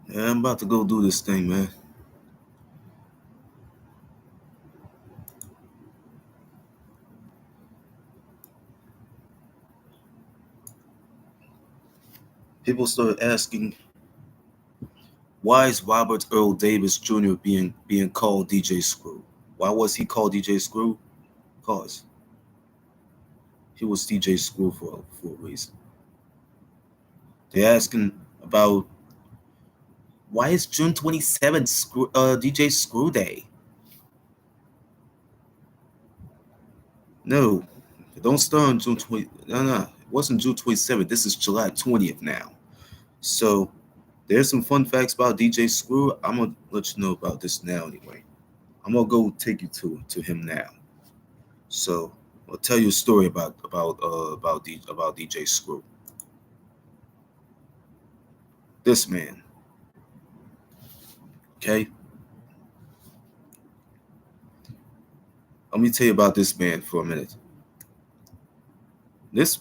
Yeah, I'm about to go do this thing, man. People started asking, why is Robert Earl Davis Jr. being called DJ Screw? Why was he called DJ Screw? Cause he was DJ Screw for a reason. They're asking about why is June 27th DJ Screw Day? No, don't start on June 20. No, it wasn't June 27th. This is July 20th now. So there's some fun facts about DJ Screw. I'm gonna let you know about this now anyway. I'm gonna go take you to him now. So I'll tell you a story about DJ Screw. This man, okay? Let me tell you about this man for a minute. This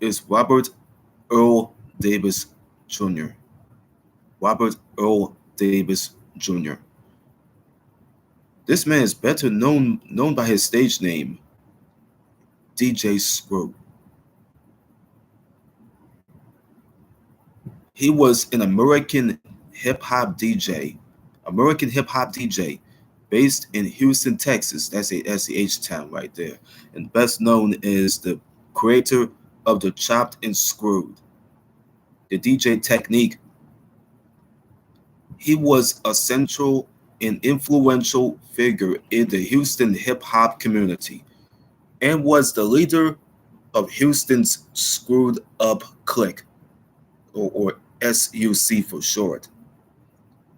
is Robert Earl Davis Jr. Robert Earl Davis Jr. This man is better known by his stage name, DJ Screw. He was an American hip hop DJ, based in Houston, Texas. That's the H town right there, and best known is the creator of the Chopped and Screwed, the DJ technique. He was a central and influential figure in the Houston hip hop community and was the leader of Houston's Screwed Up Clique, or SUC for short.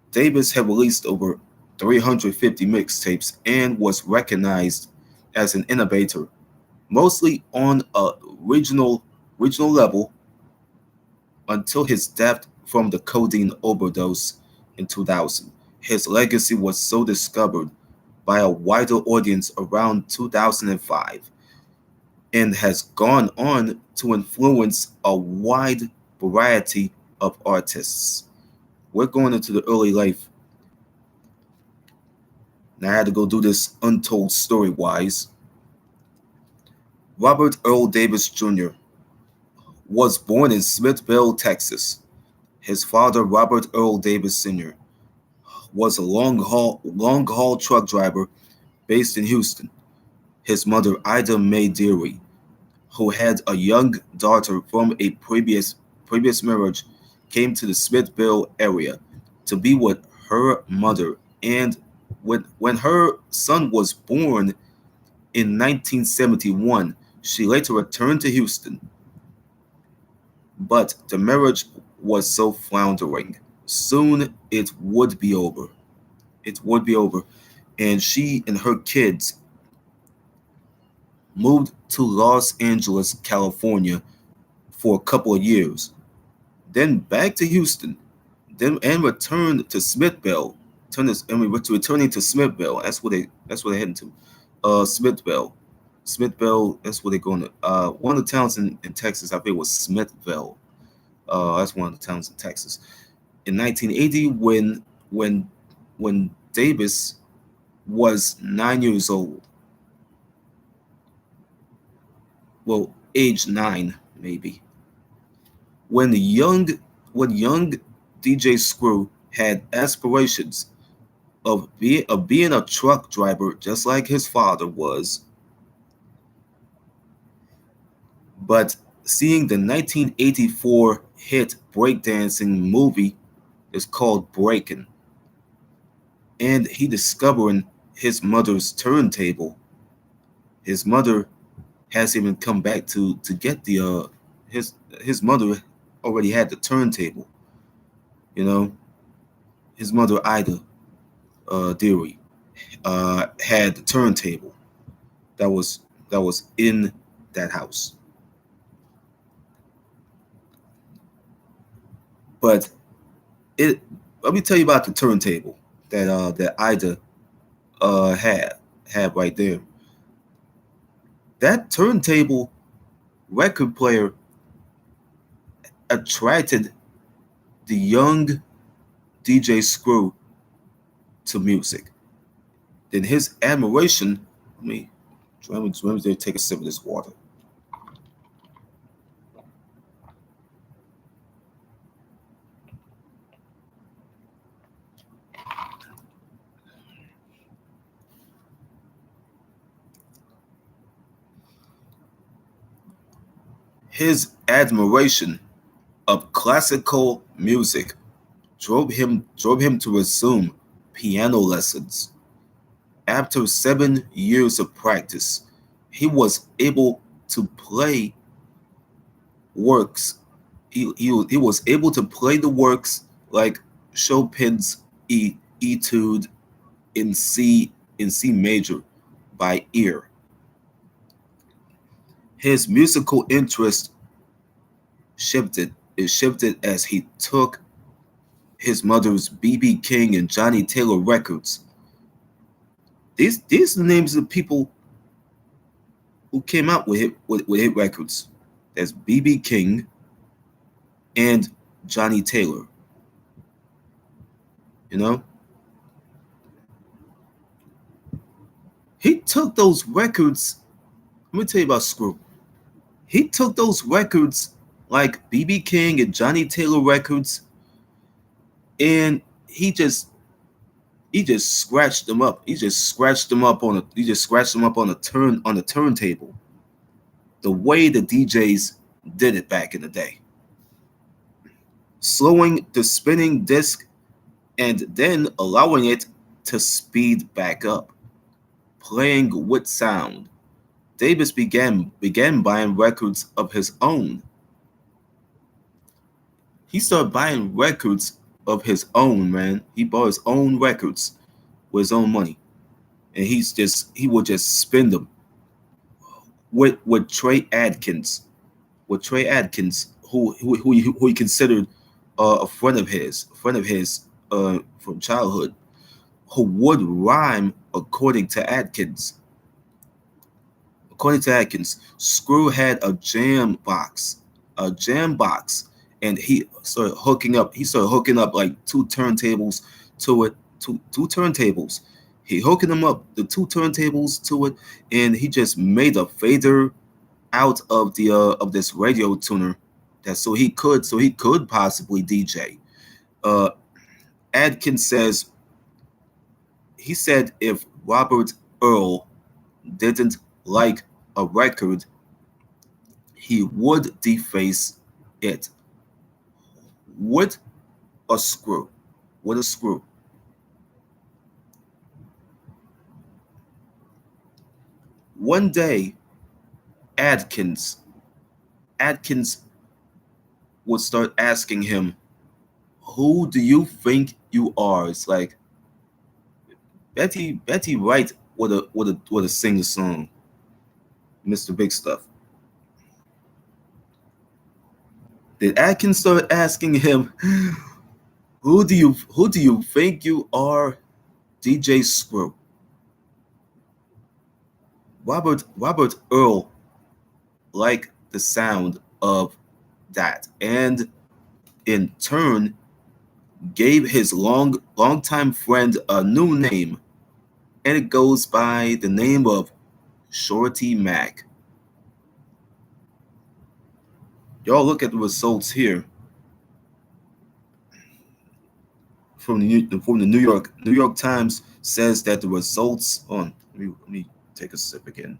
Davis had released over 350 mixtapes and was recognized as an innovator, mostly on a regional regional level until his death from the codeine overdose in 2000. His legacy was so discovered by a wider audience around 2005 and has gone on to influence a wide variety of artists. We're going into the early life. Now I had to go do this untold story wise. Robert Earl Davis Jr. was born in Smithville, Texas. His father, Robert Earl Davis Sr., was a long haul truck driver based in Houston. His mother, Ida Mae Deary, who had a young daughter from a previous marriage, came to the Smithville area to be with her mother. And when her son was born in 1971, she later returned to Houston. But the marriage was so floundering. Soon it would be over. It would be over. And she and her kids moved to Los Angeles, California for a couple of years, then back to Houston, then and returned to Smithville. Returning to Smithville. That's where they heading to. Smithville. Smithville, that's where they're going to. One of the towns in Texas, I think was Smithville. That's one of the towns in Texas. In 1980, when when Davis was 9 years old, well, age 9 maybe, when the young DJ Screw had aspirations of being a truck driver just like his father was, but seeing the 1984 hit breakdancing movie is called Breakin', and he discovering his mother's turntable. His mother has even come back to get the his his mother already had the turntable. You know, his mother Ida Deary had the turntable that was in that house. But it let me tell you about the turntable that Ida had right there. That turntable record player attracted the young DJ Screw to music. Then his admiration, let me take a sip of this water. His admiration of classical music drove him to resume piano lessons. After 7 years of practice, he was able to play works. He was able to play the works like Chopin's Etude in C major by ear. His musical interest shifted. It shifted as he took his mother's B.B. King and Johnny Taylor records. These are the names of people who came out with hit records. That's B.B. King and Johnny Taylor. You know, he took those records. Let me tell you about Screw. He took those records like B.B. King and Johnny Taylor records, and he just scratched them up. He just scratched them up on the turntable. The way the DJs did it back in the day. Slowing the spinning disc and then allowing it to speed back up. Playing with sound. Davis began buying records of his own. He started buying records of his own, man. He bought his own records with his own money. And he would just spend them with Trey Adkins. With Trey Adkins, who he considered a friend of his from childhood, who would rhyme according to Adkins. According to Atkins, Screw had a jam box, and he started hooking up. He started hooking up like two turntables to it, two turntables. He hooking them up, the two turntables to it, and he just made a fader out of this radio tuner, that so he could possibly DJ. Uh, Adkins says he said if Robert Earl didn't like a record, he would deface it with a screw. With a screw. One day, Adkins Adkins would start asking him, "Who do you think you are?" It's like Betty Wright would have sing the song, Mr. Big Stuff. Then Atkins started asking him, "Who do you think you are, DJ Screw?" Robert Earl liked the sound of that, and in turn gave his longtime friend a new name, and it goes by the name of Shorty Mac. Y'all look at the results here from the New York Times says that the results on let me take a sip again.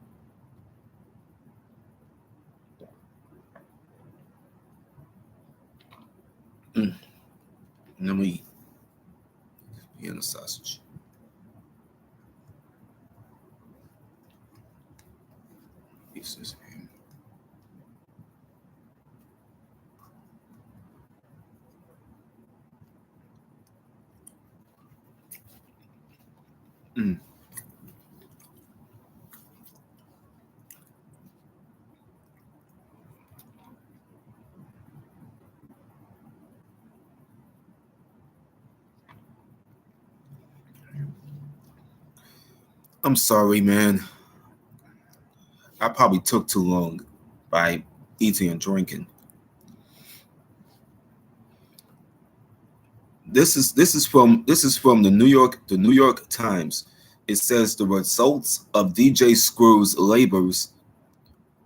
Mm, let me eat the sausage. Pieces. Mm, I'm sorry, man. I probably took too long by eating and drinking. This is from the New York Times. It says the results of DJ Screw's labors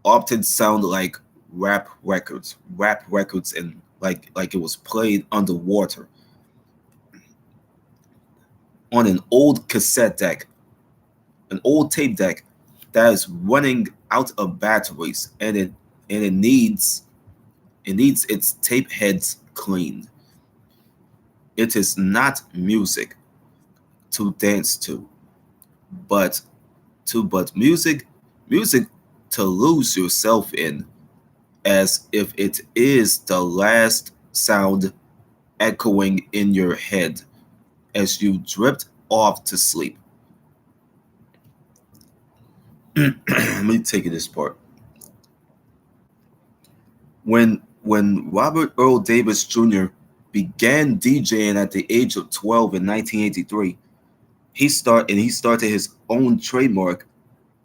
often sound like rap records, and like it was played underwater on an old cassette deck, an old tape deck that is running out of batteries, and it needs its tape heads cleaned. It is not music to dance to, but music to lose yourself in, as if it is the last sound echoing in your head as you drift off to sleep. Let me take this part. When Robert Earl Davis Jr. began DJing at the age of 12 in 1983, he started his own trademark.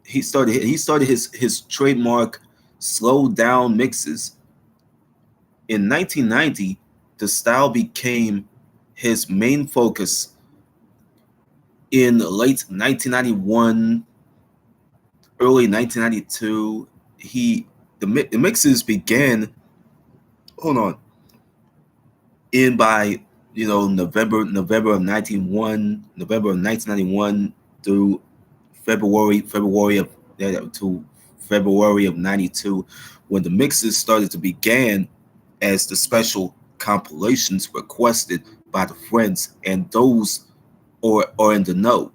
He started his trademark slow down mixes. In 1990, the style became his main focus. In late 1991, early 1992, the mixes began. Hold on. In by November of 1991 through February of to February of 92, when the mixes started to begin as the special compilations requested by the friends and those or in the know.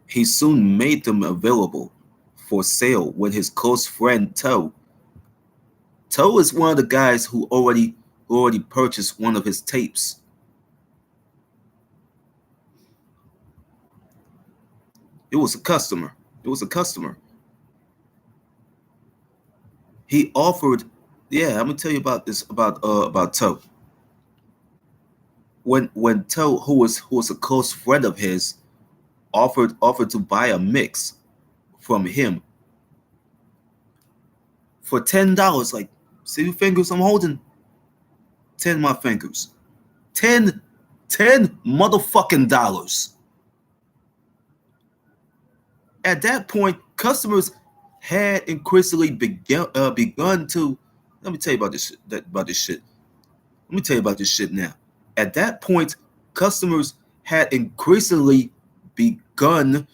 He soon made them available for sale with his close friend Toe. Toe is one of the guys who already purchased one of his tapes. It was a customer. It was a customer. He offered. Yeah, I'm gonna tell you about this about Toe. When Toe, who was a close friend of his, offered to buy a mix from him for $10. Like, see your fingers I'm holding? 10 of my fingers. 10, 10 motherfucking dollars. At that point, customers had increasingly begun to. Let me tell you about this. About this shit. Let me tell you about this shit now. At that point, customers had increasingly begun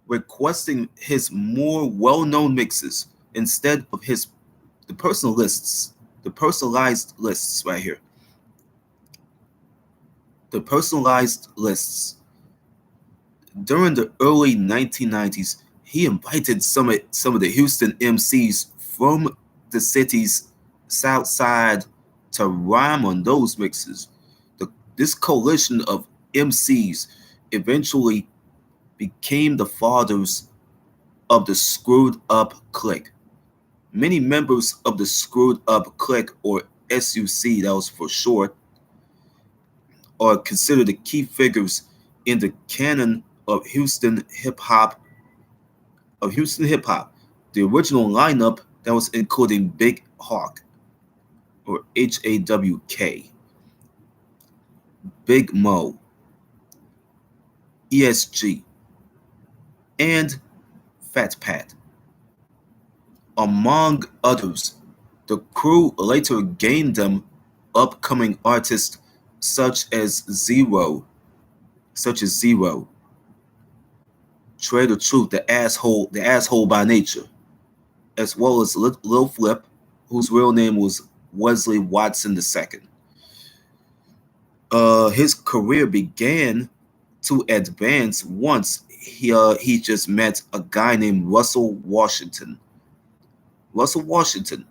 requesting his more well-known mixes instead of his the personal lists, the personalized lists right here. The personalized lists. During the early 1990s, he invited some of the Houston MCs from the city's south side to rhyme on those mixes. This coalition of MCs eventually became the fathers of the Screwed Up Clique. Many members of the Screwed Up Clique, or SUC, that was for short, are considered the key figures in the canon of Houston hip hop. The original lineup that was including Big Hawk, or HAWK, Big Mo, ESG, and Fat Pat, among others. The crew later gained them upcoming artists such as Zero, Trader Truth, the asshole by nature, as well as Lil Flip, whose real name was Wesley Watson II. His career began to advance once he just met a guy named Russell Washington. Russell Washington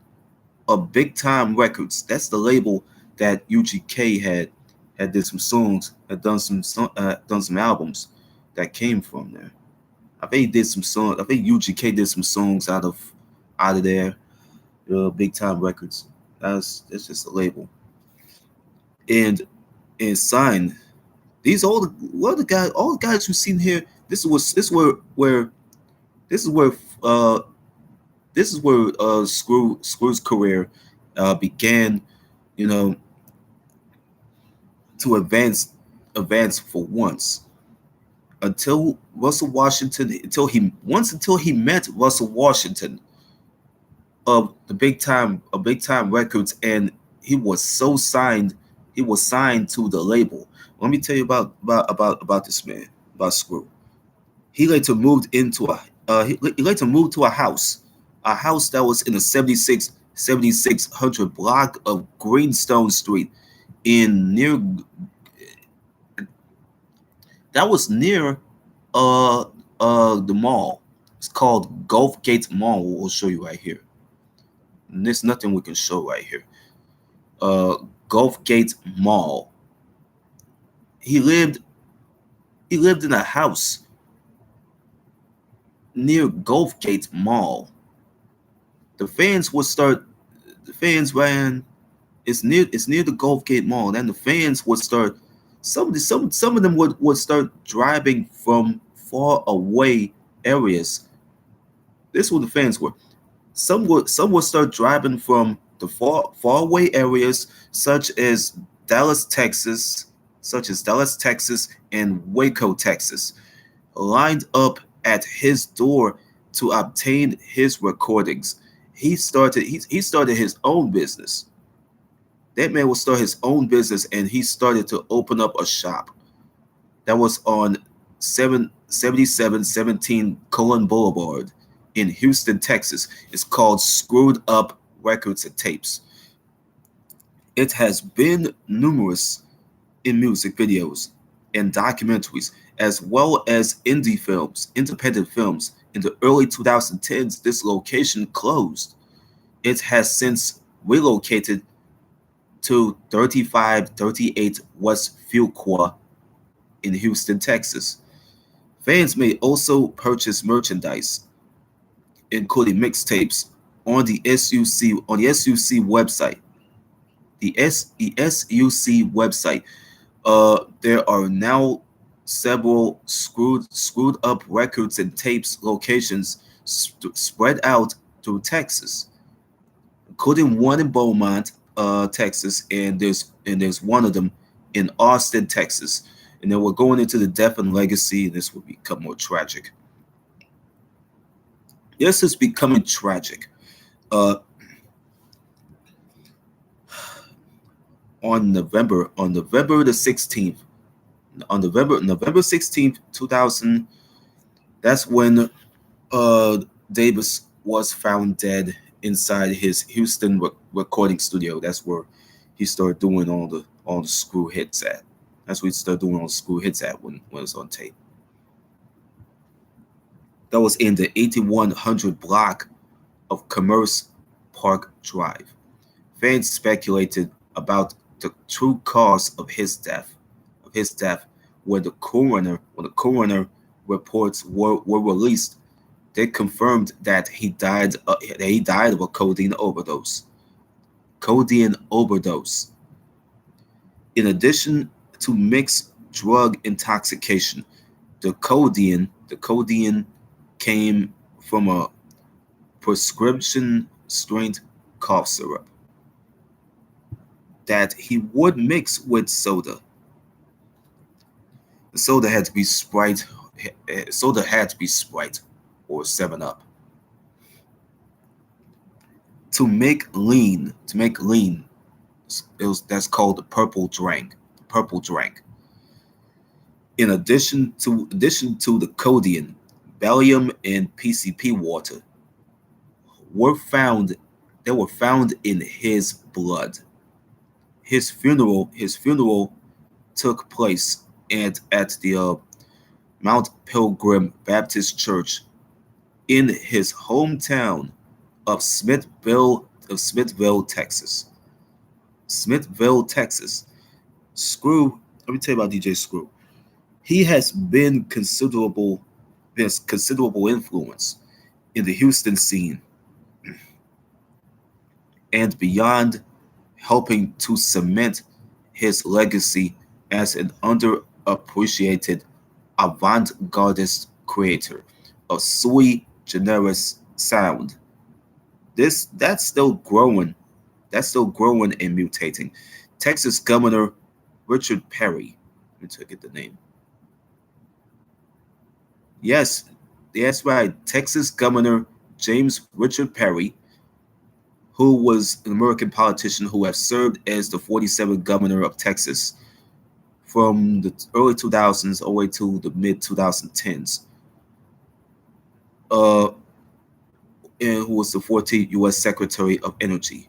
of Big Time Records. That's the label that UGK had did some songs, had done some albums that came from there. I think he did some songs. I think UGK did some songs out of there. Big Time Records. That's just a label. And signed these all the guys you've seen here. This is where uh Screw's career began. You know, to advance for once until Russell Washington until he met Russell Washington of big time records, and he was so signed he was signed to the label. Let me tell you about this man, about Screw. He later moved into he later moved to a house that was in the 7600 block of Greenstone Street in near that was near the mall. It's called Gulf Gate Mall. We'll show you right here. And there's nothing we can show right here. Uh, Gulf Gate Mall. He lived he lived in a house near Gulf Gate Mall. The fans would start. The fans ran. It's near the Gulf Gate Mall. And then the fans would start. Some of them would start driving from far away areas. This is what the fans were. Some would start driving from the far away areas such as Dallas, Texas, and Waco, Texas, lined up at his door to obtain his recordings. He started his own business. That man would start his own business, and he started to open up a shop that was on 7717 Coleman Boulevard in Houston, Texas. It's called Screwed Up Records and Tapes. It has been numerous in music videos and documentaries, as well as independent films. In the early 2010s, this location closed. It has since relocated to 3538 West Fuqua in Houston, Texas. Fans may also purchase merchandise, including mixtapes, on the SUC website. The SUC website. There are now several screwed up records and tapes locations spread out through Texas, including one in Beaumont, Texas, and there's one of them in Austin, Texas. And then we're going into the death and legacy, and this will become more tragic. This is becoming tragic. Uh, on November the 16th, November 16th, 2000, that's when Davis was found dead inside his Houston recording studio. That's where he started doing all the screw hits at. That's where he started doing all the screw hits at when it was on tape. That was in the 8100 block of Commerce Park Drive. Fans speculated about the true cause of his death. When the coroner reports were released, they confirmed that he died of a codeine overdose. In addition to mixed drug intoxication, the codeine came from a prescription strength cough syrup that he would mix with soda. The soda had to be Sprite. Soda had to be Sprite or 7 Up. To make lean, that's called the purple drink. In addition to the codeine, Valium and PCP water were found. They were found in his blood. His funeral took place at the Mount Pilgrim Baptist Church in his hometown of Smithville, Texas. Screw. Let me tell you about DJ Screw. He has been considerable influence in the Houston scene and beyond, helping to cement his legacy as an underappreciated avant-gardist creator of sui generis sound. That's still growing and mutating. Texas Governor Richard Perry. Let me get the name. Yes, that's right. Texas Governor James Richard Perry, who was an American politician who has served as the 47th governor of Texas from the early 2000s all the way to the mid 2010s, uh, and who was the 14th U.S. Secretary of Energy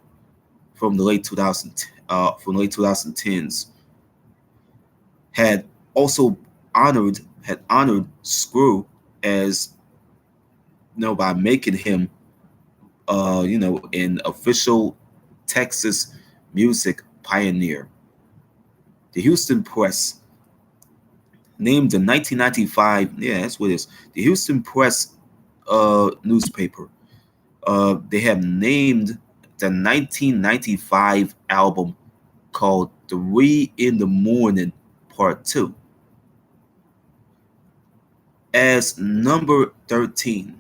from the late 2010s, had also honored Screw as by making him an official Texas music pioneer. The Houston Press named the 1995, yeah, that's what it is. The Houston Press newspaper. They have named the 1995 album called "Three in the Morning Part 2" as number 13.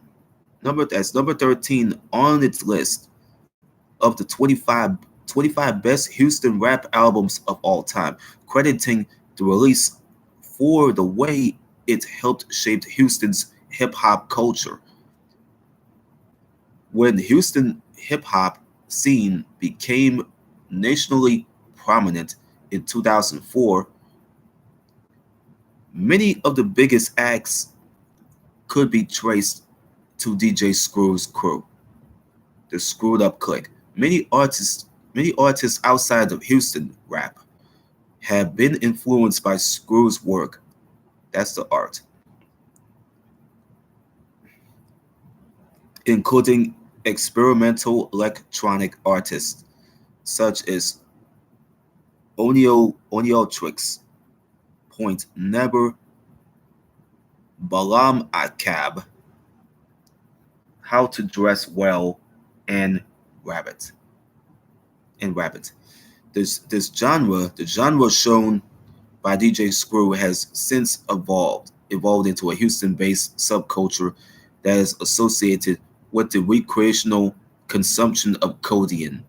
Number 13 on its list of the 25 best Houston rap albums of all time, crediting the release for the way it helped shape Houston's hip hop culture. When the Houston hip hop scene became nationally prominent in 2004, many of the biggest acts could be traced to DJ Screw's crew, the Screwed Up Clique. Many artists outside of Houston rap have been influenced by Screw's work. That's the art, including experimental electronic artists such as Oniotrix, Point Never, Balam Akab, How to Dress Well, and Rabbit. And Rabbit. This genre, the genre shown by DJ Screw has since evolved into a Houston-based subculture that is associated with the recreational consumption of codeine,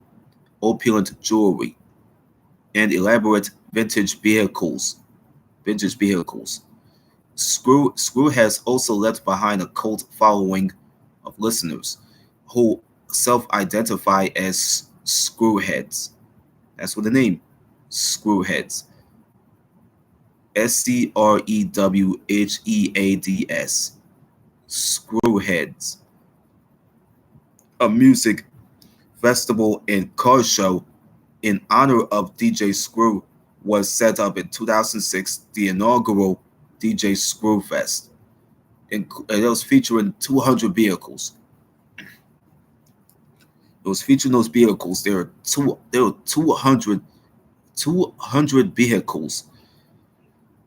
opulent jewelry, and elaborate Vintage vehicles. Screw has also left behind a cult following of listeners who self-identify as screwheads. That's what the name, screwheads. Screwheads. Screwheads. A music festival and car show in honor of DJ Screw was set up in 2006, the inaugural DJ Screw Fest. And it was featuring 200 vehicles. It was featuring those vehicles. There were 200 vehicles,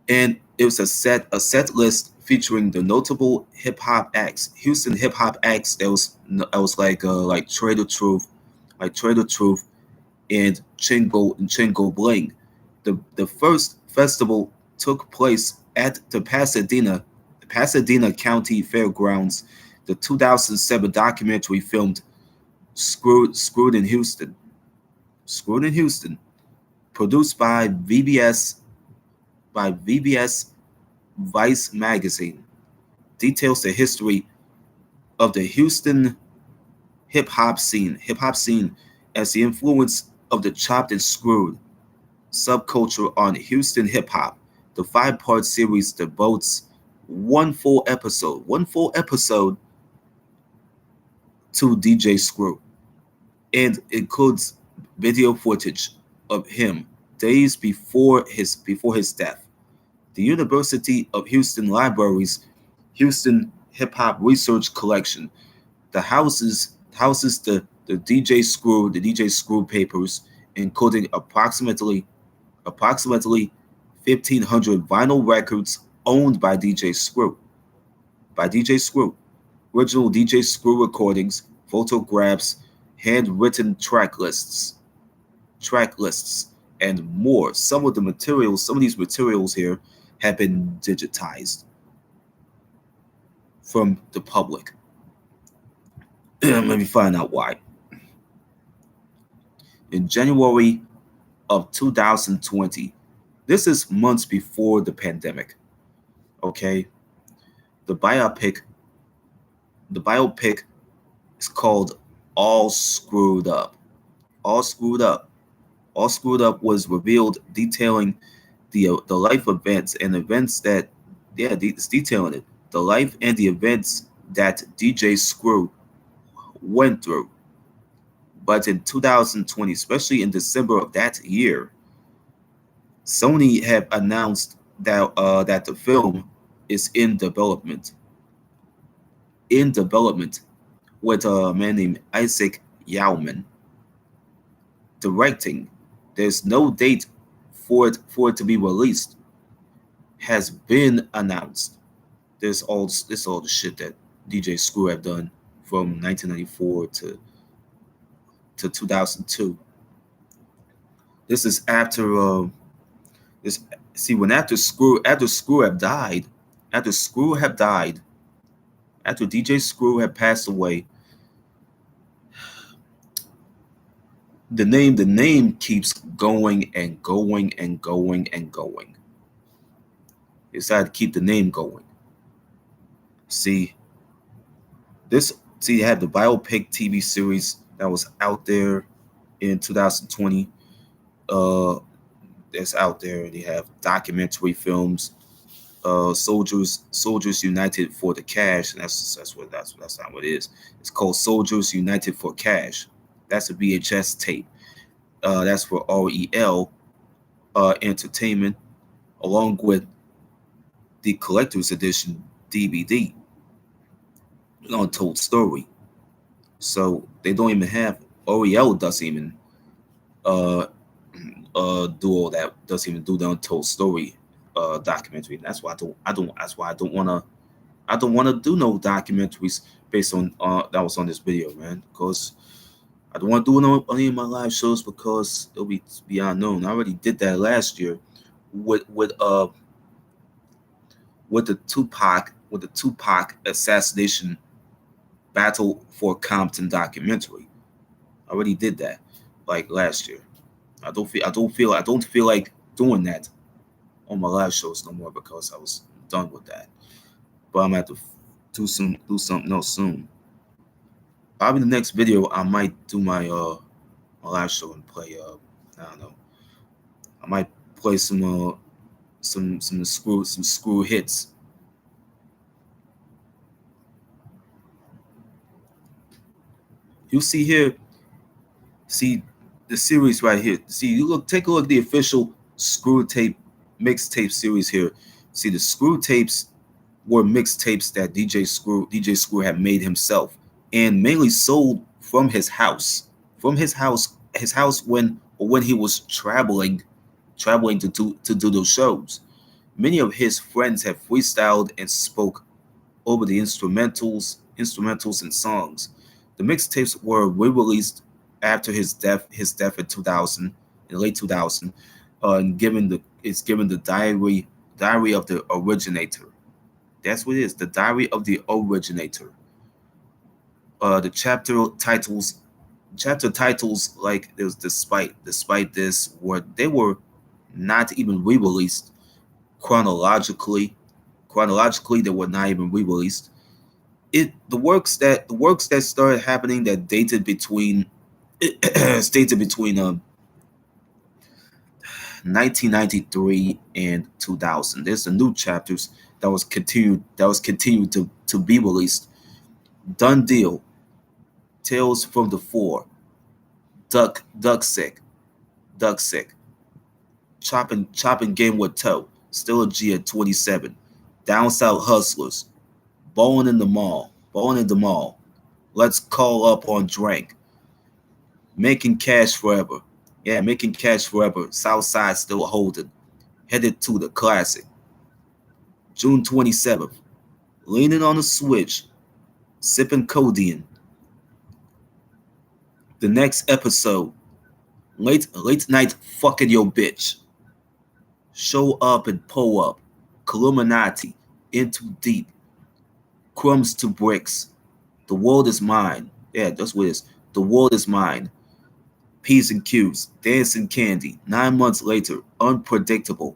and it was a set list featuring the notable hip hop acts, Houston hip hop acts. That was like Trader Truth and Chingo Bling. The first festival took place at the Pasadena County Fairgrounds. The 2007 documentary filmed Screwed in Houston. Screwed in Houston, produced by VBS Vice magazine, details the history of the Houston hip hop scene as the influence of the chopped and screwed subculture on Houston hip hop. The five-part series devotes one full episode to DJ Screw and includes video footage of him days before his death. The University of Houston Library's Houston Hip Hop Research Collection, the houses the DJ Screw papers, including approximately 1,500 vinyl records owned by DJ Screw, original DJ Screw recordings, photographs, handwritten track lists, and more. Some of these materials here have been digitized from the public. Let me find out why. In January of 2020, This is months before the pandemic. Okay, the biopic, the biopic is called All Screwed Up. All Screwed Up. All Screwed Up was revealed, detailing the life events and events that, yeah, it's detailing it, the life and the events that DJ Screw went through. But in 2020, especially in December of that year, Sony have announced that the film is in development with a man named Isaac Yauman directing. There's no date for it to be released has been announced. This all the shit that DJ Screw have done from 1994 to 2002. This is after this. See, when after Screw have died, after DJ Screw had passed away, the name keeps going and going and going and going. They decided to keep the name going. See, this see you had the biopic TV series that was out there in 2020. Uh, that's out there. They have documentary films. Soldiers United for the Cash. And that's not what it is. It's called Soldiers United for Cash. That's a VHS tape. That's for REL Entertainment, along with the collector's edition DVD, Untold Story. So they don't even have REL doesn't even uh do all that, doesn't even do the Untold Story documentary. And that's why I don't wanna do no documentaries based on that was on this video, man. Because I don't want to do no any of my live shows because it'll be beyond known. I already did that last year with with the Tupac assassination Battle for Compton documentary. I already did that like last year. I don't feel like doing that on my live shows no more because I was done with that. But I'm gonna have to do something else soon. Probably the next video I might do my live show and play I don't know. I might play some screw hits. You see here, see the series right here. See, you take a look at the official screw tape mixtape series here. See, the screw tapes were mixtapes that DJ Screw had made himself and mainly sold from his house. His house when he was traveling to do those shows. Many of his friends have freestyled and spoke over the instrumentals and songs. The mixtapes were re-released after his death in 2000, in late 2000, and given the diary of the originator. That's what it is, the diary of the originator. The chapter titles like there's despite this were they were not even re-released chronologically. Chronologically, they were not even re-released. The works that started happening that dated between stated between 1993 and 2000. There's the new chapters that was continued to be released. Done Deal, Tales from the Four, Duck Sick, Duck Sick, Chopping Game with Toe, Still a G at 27, Down South Hustlers, Ballin' in the Mall, Let's Call Up on Drank, Making Cash Forever. Yeah, Making Cash Forever. Southside Still Holding. Headed to the Classic. June 27th. Leaning on the Switch. Sipping Codeine. The next episode. Late night fucking your bitch. Show up and pull up. Illuminati. Into deep. Crumbs to bricks. The world is mine. Yeah, that's what it is. The world is mine. P's and Q's, dancing candy. 9 months later, unpredictable.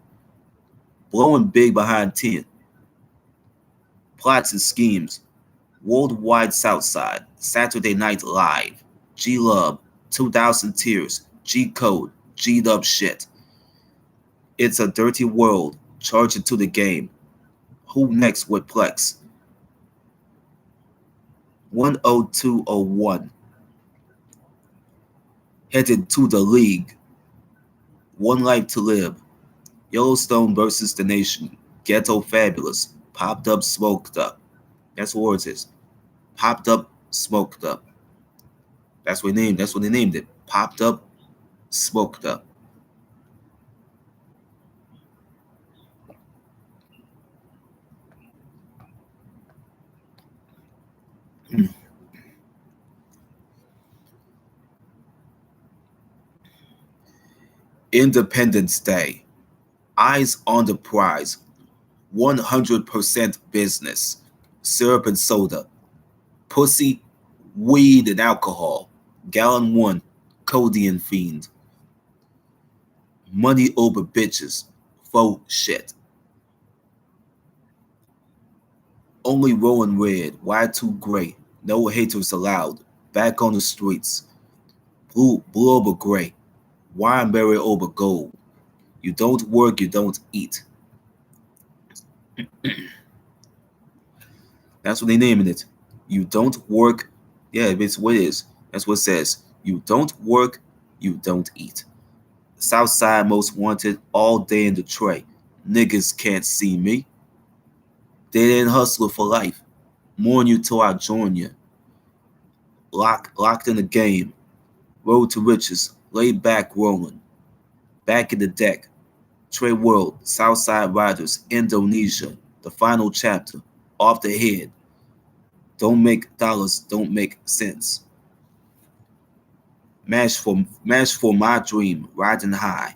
Blowing big behind 10. Plots and schemes. Worldwide Southside. Saturday Night Live. G Love. 2000 Tears. G Code. G'd up shit. It's a dirty world. Charge it to the game. Who next with Plex? 10201. Headed to the league. One life to live. Yellowstone versus the nation. Ghetto fabulous. Popped up, smoked up. That's what words is. Popped up, smoked up. That's what they named it. Popped up, smoked up. Independence Day. Eyes on the prize. 100% business. Syrup and soda. Pussy, weed, and alcohol. Gallon 1. Codeine fiend. Money over bitches. Faux shit. Only rolling red. Y2 gray. No haters allowed. Back on the streets. Blue over gray. Wineberry over gold. You don't work, you don't eat. That's what they naming it. You don't work. Yeah, it's what it is. That's what it says. You don't work, you don't eat. Southside most wanted all day in the tray. Niggas can't see me. They didn't hustle for life. Mourn you till I join you. Locked in the game. Road to riches. Laid back rolling. Back in the deck. Trey World. Southside Riders. Indonesia. The final chapter. Off the head. Don't make dollars, don't make sense. Match for my dream, riding high.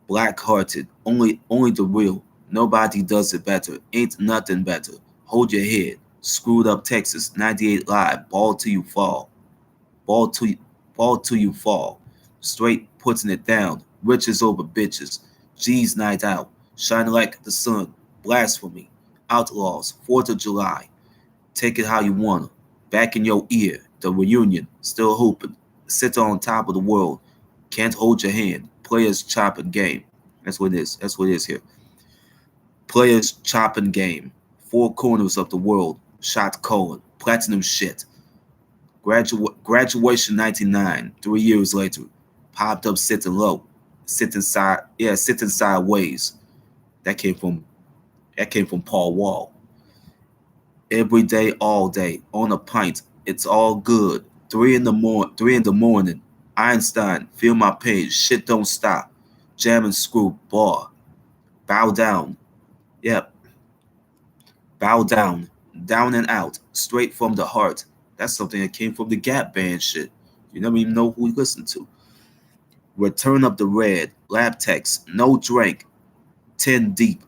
Black hearted, only the real. Nobody does it better. Ain't nothing better. Hold your head. Screwed up Texas, 98 live. Ball till you fall. Ball till ball till you fall. Straight putting it down. Riches over bitches. G's night out. Shining like the sun. Blasphemy. Outlaws. 4th of July. Take it how you wanna. Back in your ear. The reunion. Still hooping. Sit on top of the world. Can't hold your hand. Players chopping game. That's what it is. That's what it is here. Players chopping game. 4 corners of the world. Shot Coleman. Platinum shit. Graduation 99. 3 years later. Popped up sitting low. Sitting sideways. That came from Paul Wall. Every day, all day, on a pint. It's all good. 3 in the morning. Einstein, feel my page. Shit don't stop. Jam and screw, bar. Bow down. Yep. Bow down. Down and out. Straight from the heart. That's something that came from the Gap Band shit. You never even know who you listen to. Return of the Red. Lab text. No drink. 10 deep.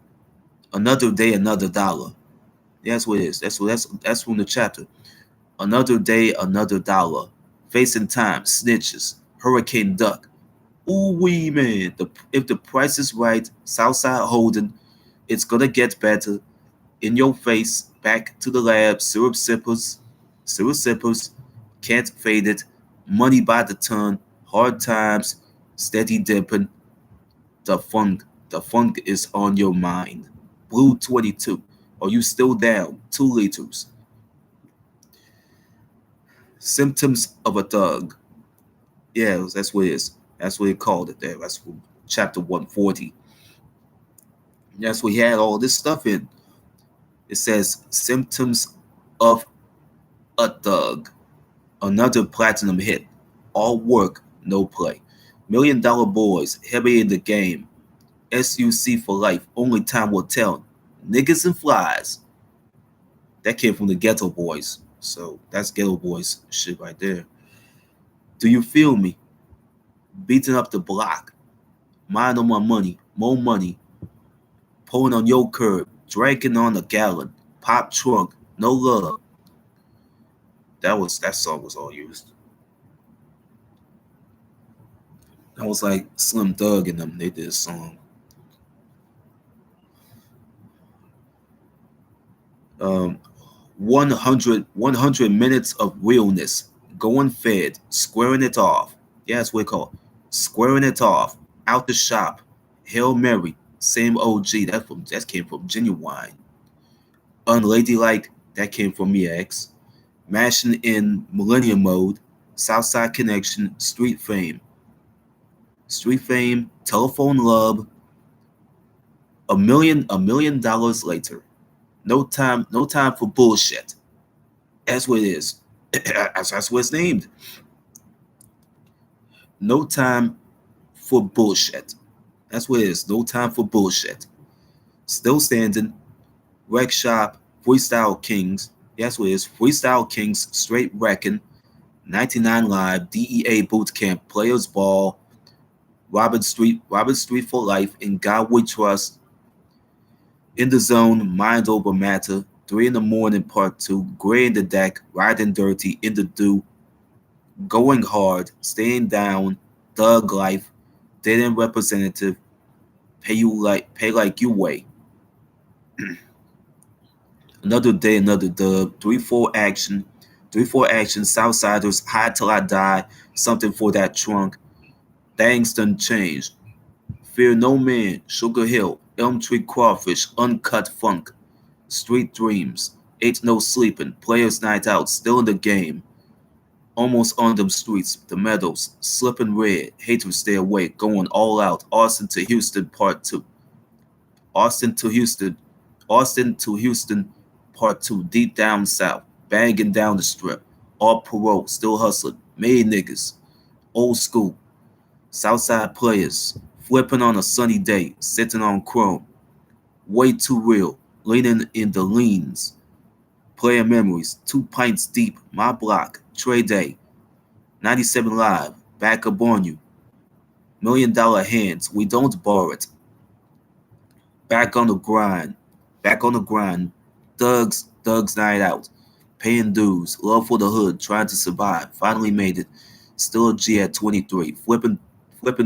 Another day, another dollar. That's what it is. That's from the chapter. Another day, another dollar. Facing time, snitches, hurricane duck. Ooh wee man. If the price is right, Southside holding, it's gonna get better. In your face, back to the lab, syrup sippers, can't fade it. Money by the ton, hard times, steady dipping. The funk is on your mind. Blue 22. Are you still down? 2 liters. Symptoms of a thug. Yeah, that's what it is. That's what he called it there. That's chapter 140. That's what he had all this stuff in. It says symptoms of a thug. Another platinum hit. All work, no play. $1 million boys, heavy in the game. SUC for life. Only time will tell. Niggas and flies. That came from the Ghetto Boys. So that's Ghetto Boys shit right there. Do you feel me? Beating up the block. Mind on my money. More money. Pulling on your curb. Drinking on a gallon. Pop trunk. No love. That song was all used. That was like Slim Thug and them. They did a song. Um, 100 minutes of realness, going fed, squaring it off. Yeah, that's what we call it. Squaring it off. Out the shop. Hail Mary. Same OG. That came from Genuine. Unladylike. That came from me X. Mashing in Millennium Mode. Southside Connection. Street Fame. Street Fame. Telephone Love. A million dollars later. No time for bullshit. That's what it is. That's what it's named. No time for bullshit. That's what it is. No time for bullshit. Still standing. Rec Shop. Freestyle Kings. That's what it is. Freestyle Kings. Straight Wrecking. 99 Live. DEA Boot Camp. Players Ball. Robert Street for Life. In God We Trust. In the Zone. Mind Over Matter. 3 in the Morning Part 2. Gray in the Deck. Riding Dirty. In the Dew. Going Hard. Staying Down. Thug Life. Dead End Representative. Pay like you weigh. Another day, another dub. 3-4 action. 3-4 action. Southsiders. High till I die. Something for that trunk. Things done changed. Fear no man. Sugar Hill. Elm Tree Crawfish. Uncut Funk. Street Dreams. Ain't no sleeping. Players night out. Still in the game. Almost on them streets. The meadows. Slipping red. Haters stay away. Going all out. Austin to Houston Part 2. Austin to Houston. Austin to Houston Part 2. Deep down south. Banging down the strip. All parole. Still hustling. Made niggas. Old school. Southside players. Flipping on a sunny day. Sitting on chrome. Way too real. Leaning in the leans. Player memories. 2 pints deep. My block. Trey Day. 97 Live. Back up on you. $1 million hands. We don't borrow it. Back on the grind. Back on the grind. Thugs night out. Paying dues. Love for the hood. Trying to survive. Finally made it. Still a G at 23. Flipping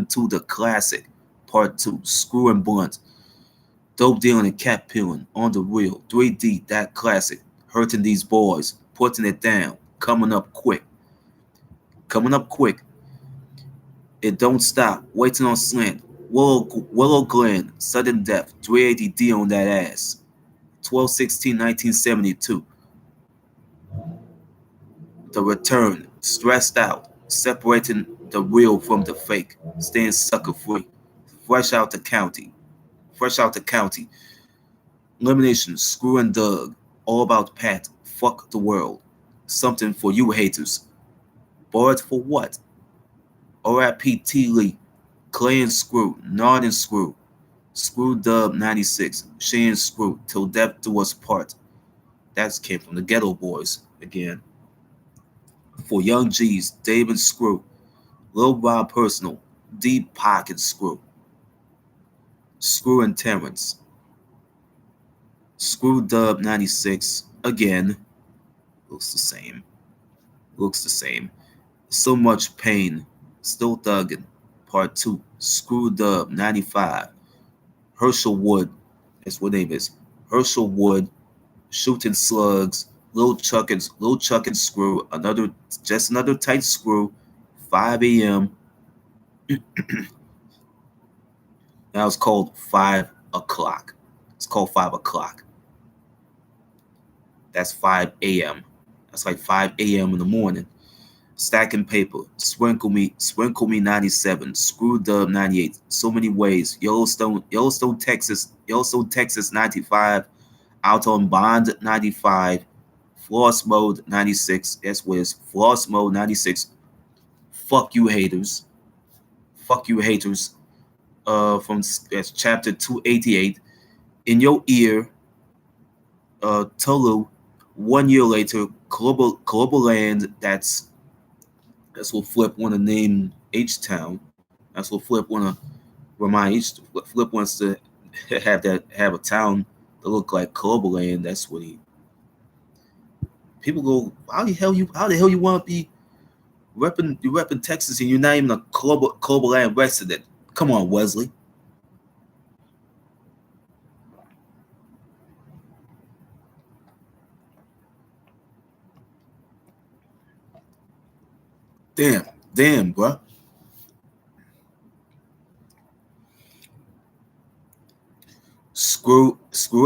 to the classic. Part 2. Screw and blunt. Dope dealing and cat peeling. On the real. 3D. That classic. Hurting these boys. Putting it down. Coming up quick. Coming up quick. It don't stop. Waiting on slant. Willow Glen. Sudden death. 380D on that ass. 12/16/1972. The return. Stressed out. Separating the real from the fake. Staying sucker free. Fresh out the county. Fresh out the county. Elimination. Screw and Doug. All about Pat. Fuck the world. Something for you haters. Bored for what? R.I.P. T. Lee. Clay and Screw. Nod and Screw. Screw Dub 96. Shay and Screw. Till death do us part. That came from the Ghetto Boys again. For Young G's. David Screw. Lil Rob Personal. Deep Pocket Screw. Screw and Terrence. Screw Dub 96. Again. Looks the same. Looks the same. So much pain. Still thuggin'. Part 2. Screw Dub 95. Herschel Wood. That's what name is. Herschel Wood. Shooting slugs. Lil Chuck and Screw. Another tight screw. 5 a.m. Now it's called 5 o'clock. It's called 5 o'clock. That's 5 a.m. That's like 5 a.m. in the morning. Stacking paper. Sprinkle me 97. Screw Dub 98. So many ways. Yellowstone, Texas 95. Out on Bond 95. Floss Mode 96. That's where it's Floss Mode 96. Fuck you haters. Fuck you haters. From that's chapter 288. In your ear, Tolu. 1 year later, global land. That's what Flip want to name H Town. That's what Flip want to remind H. Flip wants to have a town that look like global land. That's what he. People go. How the hell you want to be You repping Texas and you're not even a Cloverland resident. Come on, Wesley. Damn, damn, bruh. Screw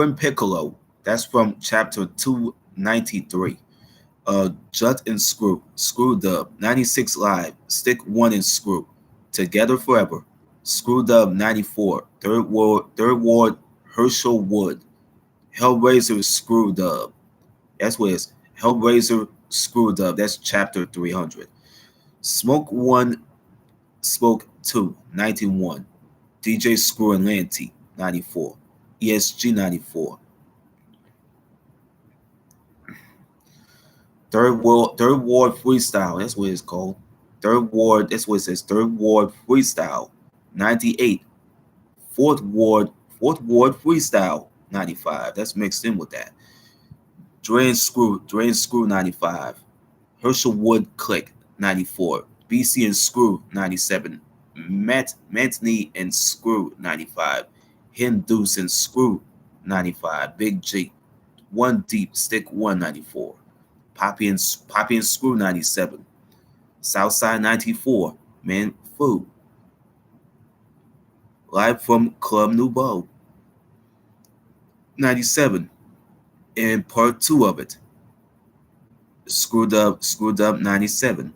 and Piccolo. That's from chapter 293. Jut and Screw. Screw Dub. 96 Live. Stick 1 and Screw. Together Forever. Screw Dub 94. Third Ward Herschel Wood. Hellraiser Screw Dub. That's what it is. Hellraiser Screw Dub. That's chapter 300. Smoke 1, Smoke 2, 91. DJ Screw and Lanty, 94. ESG 94. Third Ward Freestyle, that's what it's called. Third Ward, that's what it says. Third Ward Freestyle, 98. Fourth Ward, Fourth Ward Freestyle, 95. That's mixed in with that. Drain Screw 95. Herschel Wood Click 94. BC and Screw 97. Mantney and Screw 95. Hindus and Screw 95. Big G. One Deep Stick 194. Poppy and Screw 97. Southside 94. Man Fu. Live from Club Nouveau 97. And part 2 of it. Screwed up 97.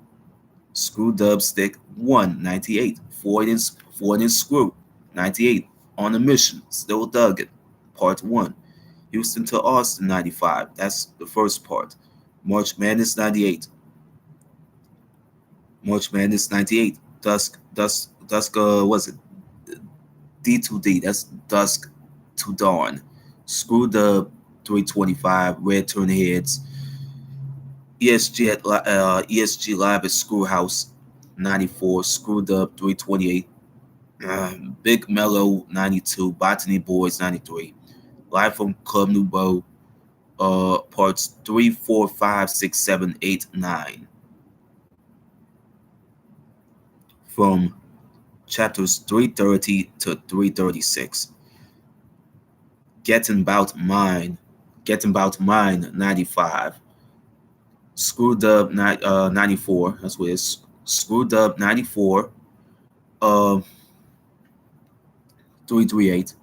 Screw Dub Stick 1, 98. Ford and Screw 98. On a Mission, Still Dug It, Part 1. Houston to Austin 95. That's the first part. March Madness 98. March Madness 98. Dusk, was it? D2D. That's Dusk to Dawn. Screw Dub 325. Red Turn Heads. ESG Live at Screwhouse 94, Screwed Up 328, Big Mellow 92, Botany Boys 93, Live from Club Nouveau, parts 3, 4, 5, 6, 7, 8, 9, from chapters 330 to 336. Getting About Mine 95. Screwed Up 94. That's what it's. Screwed Up 94. 338.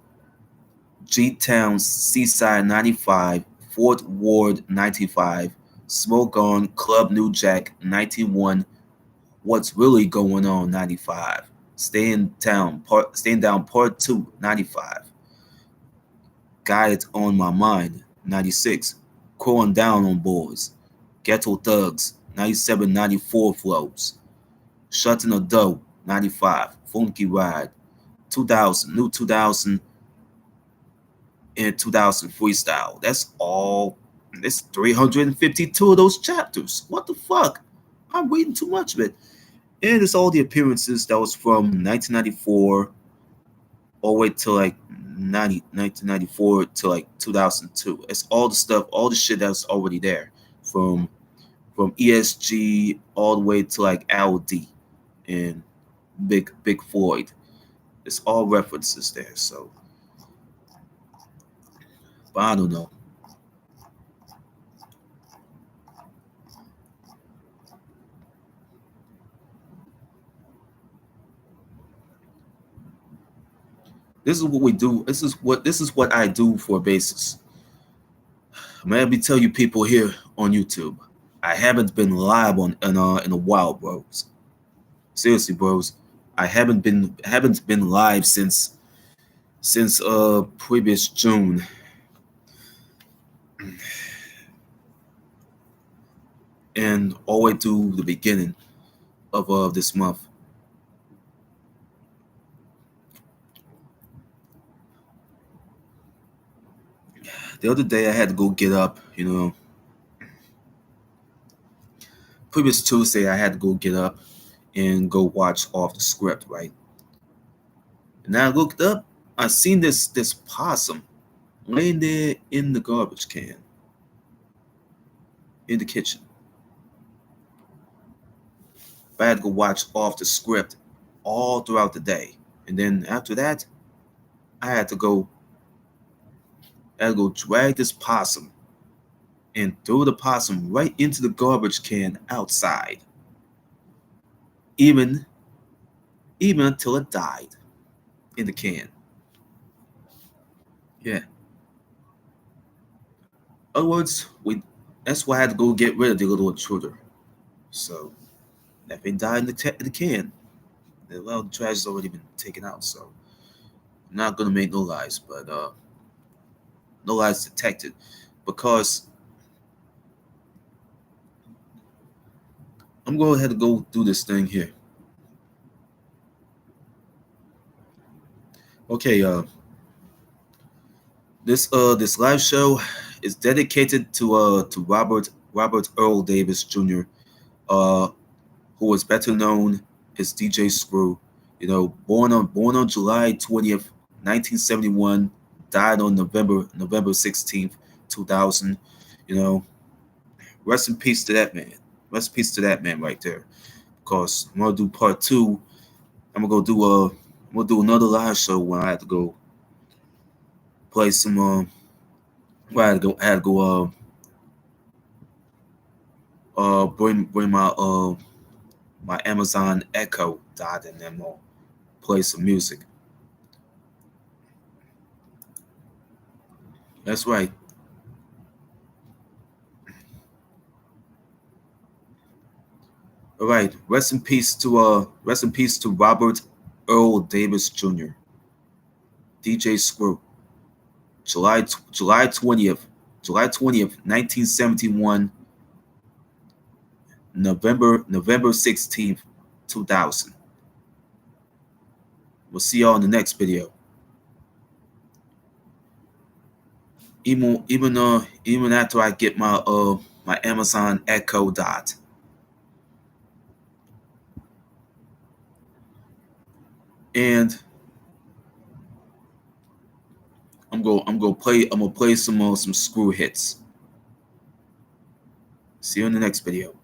G Town Seaside 95. Fort Ward 95. Smoke On Club New Jack 91. What's Really Going On 95. Staying Down Part 2 95. Guides on My Mind 96. Crawling Down on Boards. Ghetto Thugs 97 94 flows. Shutting a Dough 95. Funky Ride 2000. New 2000 and 2000 Freestyle. That's all. That's 352 of those chapters. What the fuck? I'm reading too much of it. And it's all the appearances that was from 1994 all the way to like 1994 to like 2002. It's all the stuff, all the shit that's already there from ESG all the way to like Al D and Big Floyd. It's all references there. So, but I don't know. This is what we do. This is what I do for a basis. Let me tell you, people here on YouTube, I haven't been live in a while, bros. Seriously, bros, I haven't been live since previous June, and all the way to the beginning of this month. The other day I had to go get up, previous Tuesday I had to go get up and go watch off the script, right? And I looked up, I seen this possum laying there in the garbage can in the kitchen. But I had to go watch off the script all throughout the day. And then after that, I had to go drag this possum and throw the possum right into the garbage can outside. Even even until it died in the can. Yeah. In other words, we that's why I had to go get rid of the little intruder. So that thing died in the can. Well, the trash has already been taken out, so I'm not gonna make no lies, but no lies detected, because I'm going ahead and go through this thing here. Okay, this live show is dedicated to Robert Earl Davis Jr. Uh, who was better known as DJ Screw. You know, born on July 20th, 1971, died on November 16th, 2000. You know, rest in peace to that man. Rest in peace to that man right there. Because I'm gonna do part two. I'm gonna do another live show when I had to go play some where I had to go bring my Amazon Echo dot and then play some music. That's right. All right. Rest in peace to Robert Earl Davis Jr. DJ Screw. July 20th, 1971, November 16th, 2000. We'll see y'all in the next video. Even after I get my Amazon Echo Dot. And I'm gonna play some screw hits. See you in the next video.